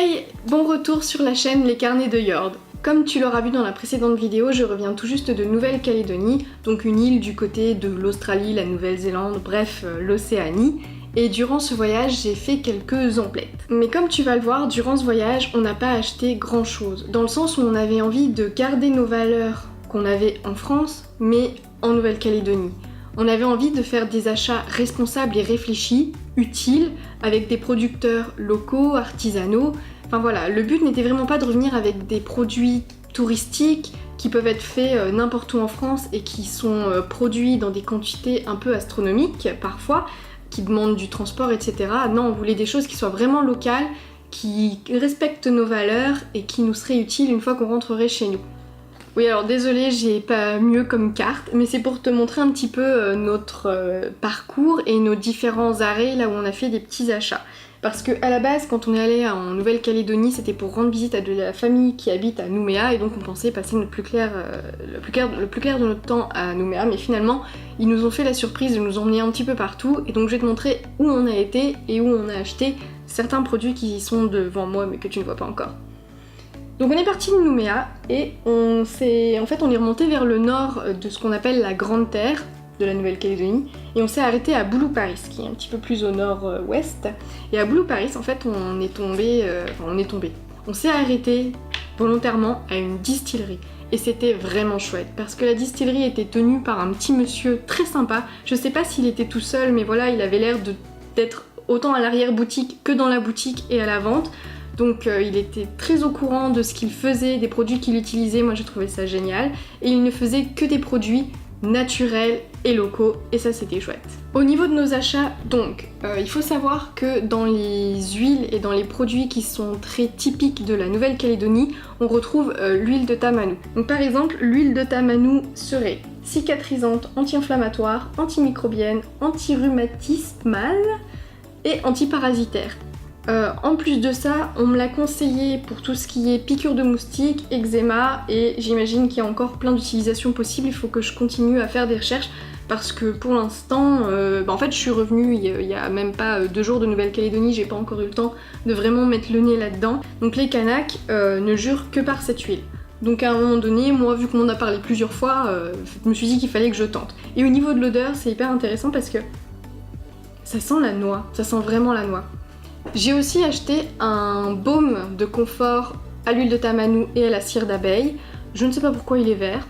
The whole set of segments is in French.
Hey, bon retour sur la chaîne Les Carnets de Yord. Comme tu l'auras vu dans la précédente vidéo, je reviens tout juste de Nouvelle-Calédonie, donc une île du côté de l'Australie, la Nouvelle-Zélande, bref, l'Océanie. Et durant ce voyage, j'ai fait quelques emplettes. Mais comme tu vas le voir, durant ce voyage, on n'a pas acheté grand chose. Dans le sens où on avait envie de garder nos valeurs qu'on avait en France, mais en Nouvelle-Calédonie. On avait envie de faire des achats responsables et réfléchis, utiles, avec des producteurs locaux, artisanaux. Enfin voilà, le but n'était vraiment pas de revenir avec des produits touristiques qui peuvent être faits n'importe où en France et qui sont produits dans des quantités un peu astronomiques parfois, qui demandent du transport, etc. Non, on voulait des choses qui soient vraiment locales, qui respectent nos valeurs et qui nous seraient utiles une fois qu'on rentrerait chez nous. Oui, alors désolée, j'ai pas mieux comme carte, mais c'est pour te montrer un petit peu notre parcours et nos différents arrêts là où on a fait des petits achats. Parce que à la base, quand on est allé en Nouvelle-Calédonie, c'était pour rendre visite à de la famille qui habite à Nouméa, et donc on pensait passer le plus clair de notre temps à Nouméa, mais finalement, ils nous ont fait la surprise de nous emmener un petit peu partout, et donc je vais te montrer où on a été et où on a acheté certains produits qui sont devant moi, mais que tu ne vois pas encore. Donc on est parti de Nouméa et on est remonté vers le nord de ce qu'on appelle la Grande Terre de la Nouvelle-Calédonie et on s'est arrêté à Boulouparis qui est un petit peu plus au nord-ouest. Et à Boulouparis en fait on s'est arrêté volontaérement à une distillerie. Et c'était vraiment chouette parce que la distillerie était tenue par un petit monsieur très sympa. Je sais pas s'il était tout seul, mais voilà, il avait l'air d'être autant à l'arrière-boutique que dans la boutique et à la vente. Donc il était très au courant de ce qu'il faisait, des produits qu'il utilisait, moi j'ai trouvé ça génial. Et il ne faisait que des produits naturels et locaux, et ça c'était chouette. Au niveau de nos achats, donc, il faut savoir que dans les huiles et dans les produits qui sont très typiques de la Nouvelle-Calédonie, on retrouve l'huile de tamanou. Donc par exemple, l'huile de tamanou serait cicatrisante, anti-inflammatoire, antimicrobienne, anti-rhumatismale et antiparasitaire. En plus de ça, on me l'a conseillé pour tout ce qui est piqûres de moustiques, eczéma, et j'imagine qu'il y a encore plein d'utilisations possibles. Il faut que je continue à faire des recherches parce que pour l'instant, en fait je suis revenue il y a même pas 2 jours de Nouvelle-Calédonie, j'ai pas encore eu le temps de vraiment mettre le nez là-dedans. Donc les Kanaks ne jurent que par cette huile. Donc à un moment donné, moi vu qu'on en a parlé plusieurs fois, je me suis dit qu'il fallait que je tente. Et au niveau de l'odeur, c'est hyper intéressant parce que ça sent la noix, ça sent vraiment la noix. J'ai aussi acheté un baume de confort à l'huile de tamanou et à la cire d'abeille. Je ne sais pas pourquoi il est vert,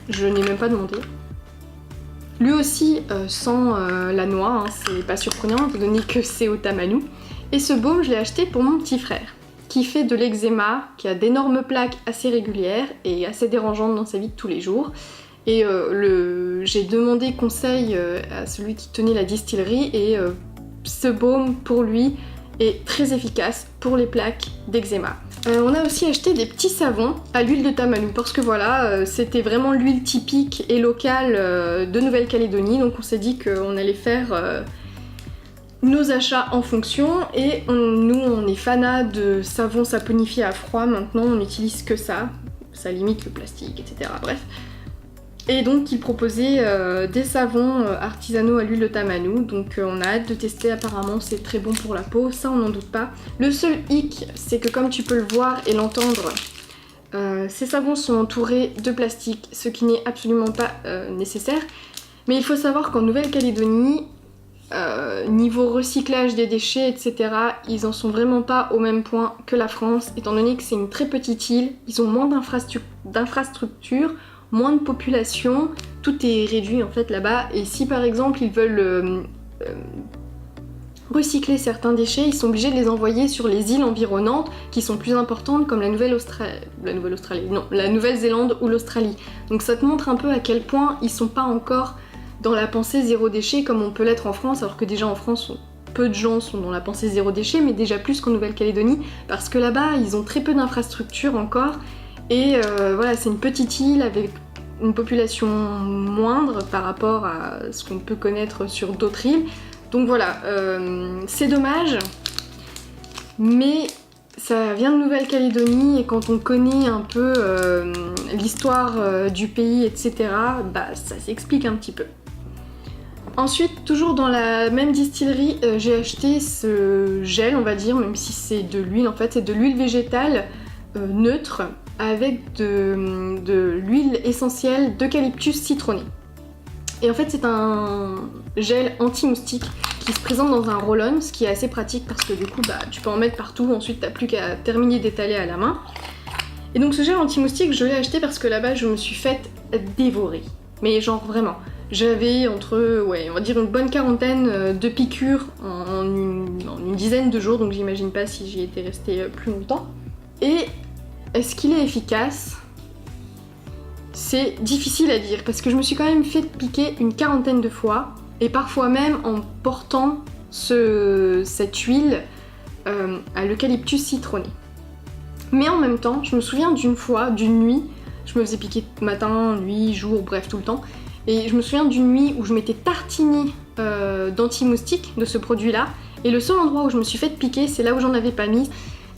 je n'ai même pas demandé. Lui aussi sent la noix, hein, c'est pas surprenant étant donné que c'est au tamanou. Et ce baume, je l'ai acheté pour mon petit frère, qui fait de l'eczéma, qui a d'énormes plaques assez régulières et assez dérangeantes dans sa vie de tous les jours. Et j'ai demandé conseil à celui qui tenait la distillerie et ce baume pour lui est très efficace pour les plaques d'eczéma. On a aussi acheté des petits savons à l'huile de tamanou parce que voilà, c'était vraiment l'huile typique et locale de Nouvelle-Calédonie, donc on s'est dit qu'on allait faire nos achats en fonction et nous on est fanat de savon saponifié à froid maintenant, on n'utilise que ça limite le plastique, etc. Bref. Et donc il proposait des savons artisanaux à l'huile de tamanou, donc on a hâte de tester, apparemment c'est très bon pour la peau, ça on n'en doute pas. Le seul hic, c'est que comme tu peux le voir et l'entendre, ces savons sont entourés de plastique, ce qui n'est absolument pas nécessaire. Mais il faut savoir qu'en Nouvelle-Calédonie, niveau recyclage des déchets, etc., ils en sont vraiment pas au même point que la France, étant donné que c'est une très petite île, ils ont moins d'infrastructures, moins de population, tout est réduit en fait là-bas, et si par exemple ils veulent recycler certains déchets, ils sont obligés de les envoyer sur les îles environnantes qui sont plus importantes comme la Nouvelle-Zélande ou l'Australie. Donc ça te montre un peu à quel point ils sont pas encore dans la pensée zéro déchet comme on peut l'être en France, alors que déjà en France peu de gens sont dans la pensée zéro déchet, mais déjà plus qu'en Nouvelle-Calédonie, parce que là-bas ils ont très peu d'infrastructures encore. Et voilà, c'est une petite île avec une population moindre par rapport à ce qu'on peut connaître sur d'autres îles. Donc voilà, c'est dommage, mais ça vient de Nouvelle-Calédonie et quand on connaît un peu l'histoire du pays, etc., bah ça s'explique un petit peu. Ensuite, toujours dans la même distillerie, j'ai acheté ce gel, on va dire, même si c'est de l'huile en fait, c'est de l'huile végétale neutre avec de l'huile essentielle d'eucalyptus citronné. Et en fait c'est un gel anti-moustique qui se présente dans un roll-on, ce qui est assez pratique parce que du coup tu peux en mettre partout, ensuite t'as plus qu'à terminer d'étaler à la main. Et donc ce gel anti-moustique je l'ai acheté parce que là-bas je me suis faite dévorer. Mais genre vraiment, j'avais entre, on va dire une bonne quarantaine de piqûres en une dizaine de jours, donc j'imagine pas si j'y étais restée plus longtemps. Et est-ce qu'il est efficace ? C'est difficile à dire parce que je me suis quand même fait piquer une quarantaine de fois et parfois même en portant cette huile à l'eucalyptus citronné. Mais en même temps, je me souviens d'une fois, d'une nuit, je me faisais piquer matin, nuit, jour, bref tout le temps, et je me souviens d'une nuit où je m'étais tartinée d'anti-moustique de ce produit-là, et le seul endroit où je me suis fait piquer, c'est là où j'en avais pas mis.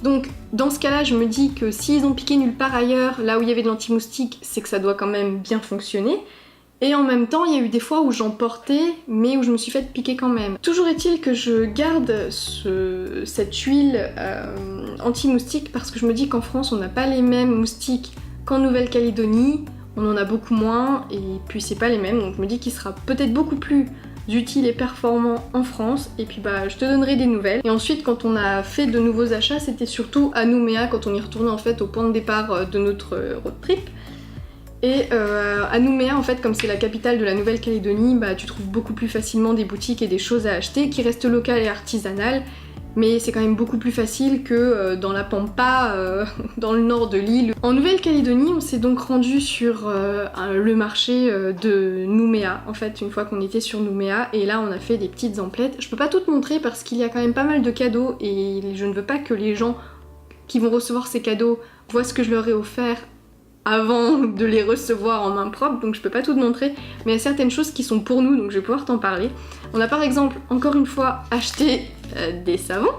Donc dans ce cas-là, je me dis que s'ils ont piqué nulle part ailleurs, là où il y avait de l'anti-moustique, c'est que ça doit quand même bien fonctionner. Et en même temps, il y a eu des fois où j'en portais, mais où je me suis fait piquer quand même. Toujours est-il que je garde cette huile anti-moustique parce que je me dis qu'en France, on n'a pas les mêmes moustiques qu'en Nouvelle-Calédonie. On en a beaucoup moins, et puis c'est pas les mêmes, donc je me dis qu'il sera peut-être beaucoup plus utile et performant en France, et puis je te donnerai des nouvelles. Et ensuite quand on a fait de nouveaux achats, c'était surtout à Nouméa quand on y retournait en fait au point de départ de notre road trip. Et à Nouméa en fait, comme c'est la capitale de la Nouvelle-Calédonie, tu trouves beaucoup plus facilement des boutiques et des choses à acheter qui restent locales et artisanales, mais c'est quand même beaucoup plus facile que dans la Pampa, dans le nord de l'île. En Nouvelle-Calédonie, on s'est donc rendu sur le marché de Nouméa, en fait, une fois qu'on était sur Nouméa, et là on a fait des petites emplettes. Je peux pas toutes montrer parce qu'il y a quand même pas mal de cadeaux, et je ne veux pas que les gens qui vont recevoir ces cadeaux voient ce que je leur ai offert avant de les recevoir en main propre, donc je peux pas tout montrer, mais il y a certaines choses qui sont pour nous, donc je vais pouvoir t'en parler. On a par exemple, encore une fois, acheté des savons.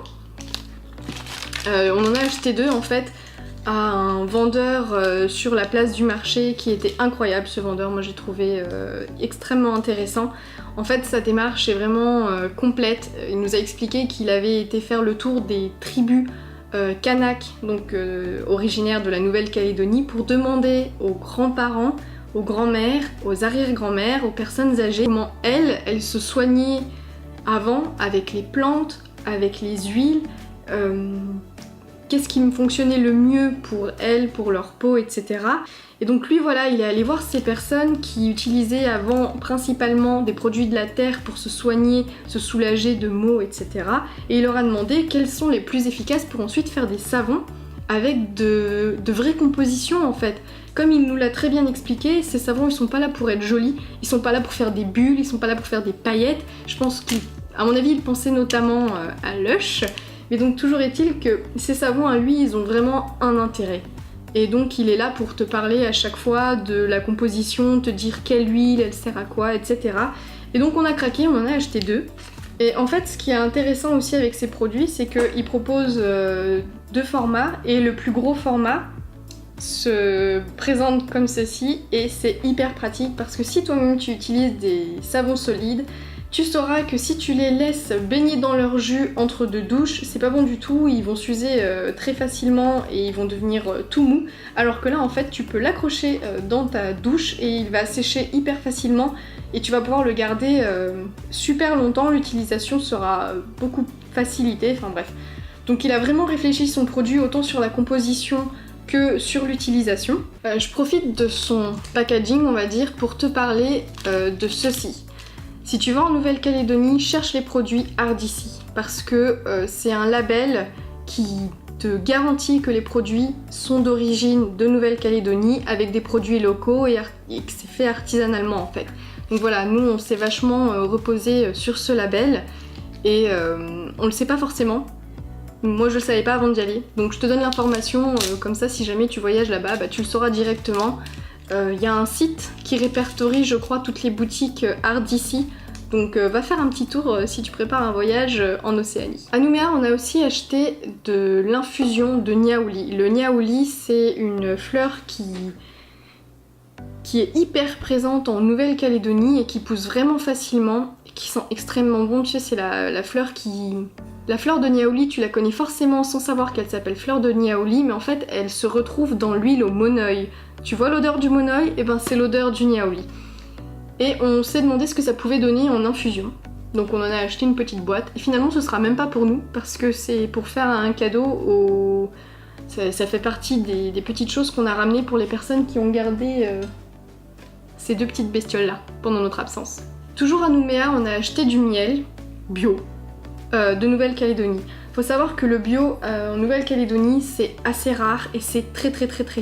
On en a acheté 2 en fait à un vendeur sur la place du marché qui était incroyable, ce vendeur, moi j'ai trouvé extrêmement intéressant. En fait sa démarche est vraiment complète, il nous a expliqué qu'il avait été faire le tour des tribus Kanak, donc originaires de la Nouvelle-Calédonie, pour demander aux grands-parents, aux grands-mères, aux arrière-grands-mères, aux personnes âgées, comment elles se soignaient avant avec les plantes, avec les huiles, qu'est-ce qui me fonctionnait le mieux pour elles, pour leur peau, etc. Et donc lui voilà, il est allé voir ces personnes qui utilisaient avant principalement des produits de la terre pour se soigner, se soulager de maux, etc. Et il leur a demandé quels sont les plus efficaces pour ensuite faire des savons avec de vraies compositions en fait. Comme il nous l'a très bien expliqué, ces savons ils sont pas là pour être jolis, ils sont pas là pour faire des bulles, ils sont pas là pour faire des paillettes. Je pense qu'à mon avis il pensait notamment à Lush, mais donc toujours est-il que ces savons à lui ils ont vraiment un intérêt. Et donc il est là pour te parler à chaque fois de la composition, te dire quelle huile, elle sert à quoi, etc. Et donc on a craqué, on en a acheté 2. Et en fait ce qui est intéressant aussi avec ces produits, c'est qu'ils proposent 2 formats, et le plus gros format se présente comme ceci, et c'est hyper pratique parce que si toi-même tu utilises des savons solides, tu sauras que si tu les laisses baigner dans leur jus entre 2 douches, c'est pas bon du tout, ils vont s'user très facilement et ils vont devenir tout mous, alors que là en fait tu peux l'accrocher dans ta douche et il va sécher hyper facilement et tu vas pouvoir le garder super longtemps, l'utilisation sera beaucoup facilitée, enfin bref. Donc il a vraiment réfléchi son produit autant sur la composition que sur l'utilisation. Je profite de son packaging on va dire pour te parler de ceci. Si tu vas en Nouvelle-Calédonie, cherche les produits Ardissi parce que c'est un label qui te garantit que les produits sont d'origine de Nouvelle-Calédonie avec des produits locaux et que c'est fait artisanalement en fait. Donc voilà, nous on s'est vachement reposé sur ce label et on le sait pas forcément. Moi je le savais pas avant d'y aller, donc je te donne l'information, comme ça si jamais tu voyages là-bas, tu le sauras directement. Y a un site qui répertorie je crois toutes les boutiques Ardissi, donc va faire un petit tour si tu prépares un voyage en Océanie. À Nouméa on a aussi acheté de l'infusion de niaouli. Le niaouli c'est une fleur qui est hyper présente en Nouvelle-Calédonie et qui pousse vraiment facilement, qui sent extrêmement bon. Tu sais, c'est la fleur qui... La fleur de Niaouli, tu la connais forcément sans savoir qu'elle s'appelle fleur de Niaouli, mais en fait, elle se retrouve dans l'huile au monoeil. Tu vois l'odeur du monoeil? Et ben c'est l'odeur du Niaouli. Et on s'est demandé ce que ça pouvait donner en infusion. Donc on en a acheté une petite boîte. Et finalement, ce sera même pas pour nous, parce que c'est pour faire un cadeau au... Ça fait partie des petites choses qu'on a ramenées pour les personnes qui ont gardé ces deux petites bestioles-là pendant notre absence. Toujours à Nouméa, on a acheté du miel bio de Nouvelle-Calédonie. Faut savoir que le bio en Nouvelle-Calédonie c'est assez rare et c'est très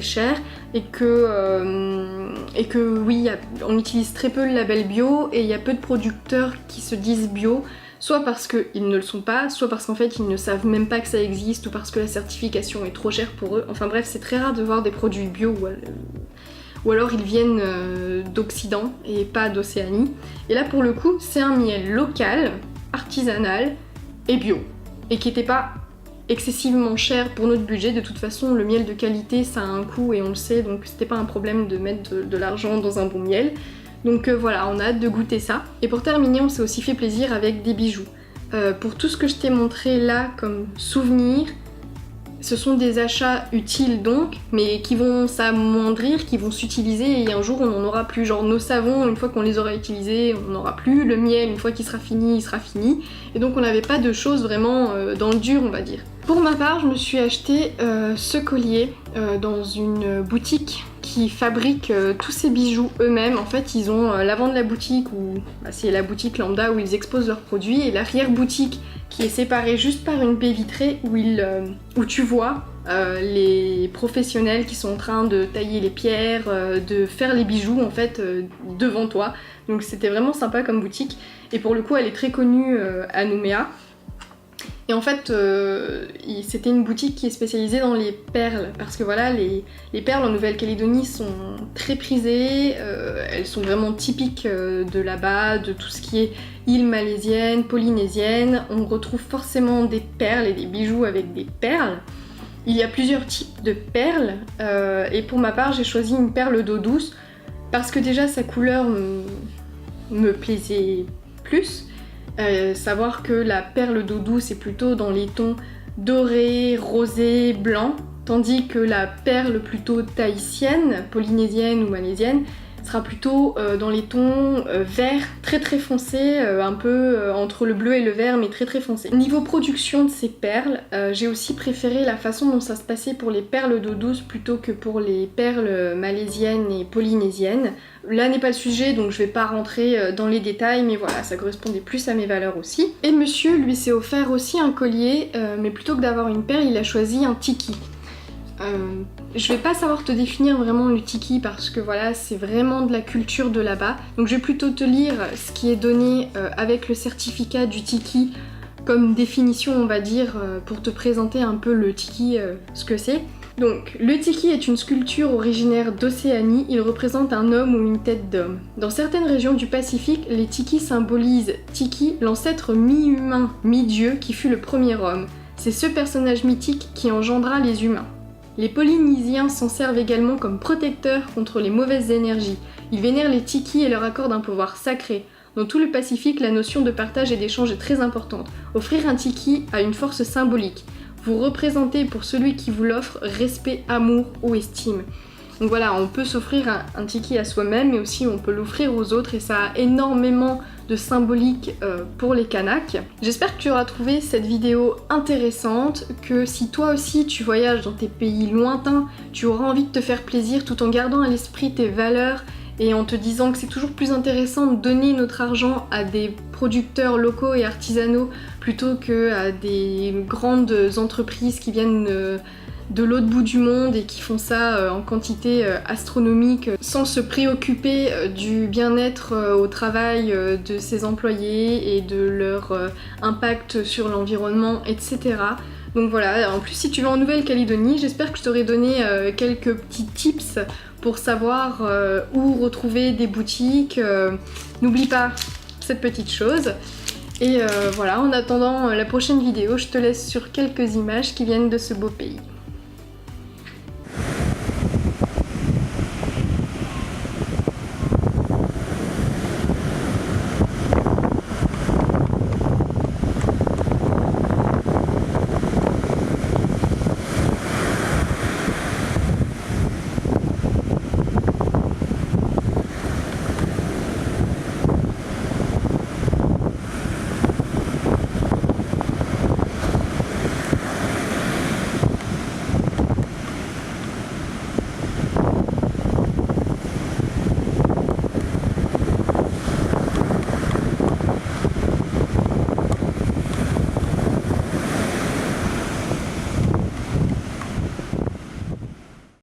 cher et que oui, on utilise très peu le label bio et il y a peu de producteurs qui se disent bio, soit parce qu'ils ne le sont pas, soit parce qu'en fait ils ne savent même pas que ça existe ou parce que la certification est trop chère pour eux. Enfin bref, c'est très rare de voir des produits bio ou alors ils viennent d'Occident et pas d'Océanie. Et là pour le coup, c'est un miel local, artisanal et bio. Et qui n'était pas excessivement cher pour notre budget. De toute façon, le miel de qualité, ça a un coût et on le sait, donc c'était pas un problème de mettre de l'argent dans un bon miel. Donc voilà, on a hâte de goûter ça. Et pour terminer, on s'est aussi fait plaisir avec des bijoux. Pour tout ce que je t'ai montré là comme souvenir, ce sont des achats utiles donc, mais qui vont s'amoindrir, qui vont s'utiliser et un jour on n'en aura plus. Genre nos savons, une fois qu'on les aura utilisés, on n'en aura plus. Le miel, une fois qu'il sera fini, il sera fini. Et donc on n'avait pas de choses vraiment dans le dur, on va dire. Pour ma part, je me suis acheté ce collier dans une boutique qui fabrique tous ces bijoux eux-mêmes. En fait, ils ont l'avant de la boutique, où c'est la boutique lambda où ils exposent leurs produits, et l'arrière-boutique qui est séparée juste par une baie vitrée où tu vois les professionnels qui sont en train de tailler les pierres, de faire les bijoux en fait devant toi. Donc c'était vraiment sympa comme boutique. Et pour le coup, elle est très connue à Nouméa. Et en fait, c'était une boutique qui est spécialisée dans les perles, parce que voilà, les perles en Nouvelle-Calédonie sont très prisées, elles sont vraiment typiques de là-bas, de tout ce qui est île malaisienne, polynésienne. On retrouve forcément des perles et des bijoux avec des perles. Il y a plusieurs types de perles, et pour ma part, j'ai choisi une perle d'eau douce, parce que déjà sa couleur me plaisait plus. Savoir que la perle d'eau douce est plutôt dans les tons doré, rosé, blanc, tandis que la perle plutôt tahitienne, polynésienne ou malaisienne sera plutôt dans les tons vert très foncés, un peu entre le bleu et le vert mais très foncé. Niveau production de ces perles, j'ai aussi préféré la façon dont ça se passait pour les perles d'eau douce plutôt que pour les perles malaisiennes et polynésiennes. Là n'est pas le sujet donc je vais pas rentrer dans les détails, mais voilà, ça correspondait plus à mes valeurs aussi. Et monsieur lui s'est offert aussi un collier, mais plutôt que d'avoir une perle, il a choisi un tiki. Je vais pas savoir te définir vraiment le tiki parce que voilà, c'est vraiment de la culture de là-bas. Donc je vais plutôt te lire ce qui est donné avec le certificat du tiki comme définition, on va dire, pour te présenter un peu le tiki, ce que c'est. Donc, le tiki est une sculpture originaire d'Océanie. Il représente un homme ou une tête d'homme. Dans certaines régions du Pacifique, les tikis symbolisent Tiki, l'ancêtre mi-humain, mi-dieu qui fut le premier homme. C'est ce personnage mythique qui engendra les humains. Les Polynésiens s'en servent également comme protecteurs contre les mauvaises énergies. Ils vénèrent les tikis et leur accordent un pouvoir sacré. Dans tout le Pacifique, la notion de partage et d'échange est très importante. Offrir un tiki a une force symbolique. Vous représentez pour celui qui vous l'offre respect, amour ou estime. Donc voilà, on peut s'offrir un tiki à soi-même, mais aussi on peut l'offrir aux autres et ça a énormément de symbolique pour les Kanaks. J'espère que tu auras trouvé cette vidéo intéressante, que si toi aussi tu voyages dans tes pays lointains, tu auras envie de te faire plaisir tout en gardant à l'esprit tes valeurs et en te disant que c'est toujours plus intéressant de donner notre argent à des producteurs locaux et artisanaux plutôt qu'à des grandes entreprises qui viennent de l'autre bout du monde et qui font ça en quantité astronomique sans se préoccuper du bien-être au travail de ses employés et de leur impact sur l'environnement, etc. Donc voilà, en plus si tu vas en Nouvelle-Calédonie, j'espère que je t'aurai donné quelques petits tips pour savoir où retrouver des boutiques. N'oublie pas cette petite chose. Et voilà, en attendant la prochaine vidéo, je te laisse sur quelques images qui viennent de ce beau pays.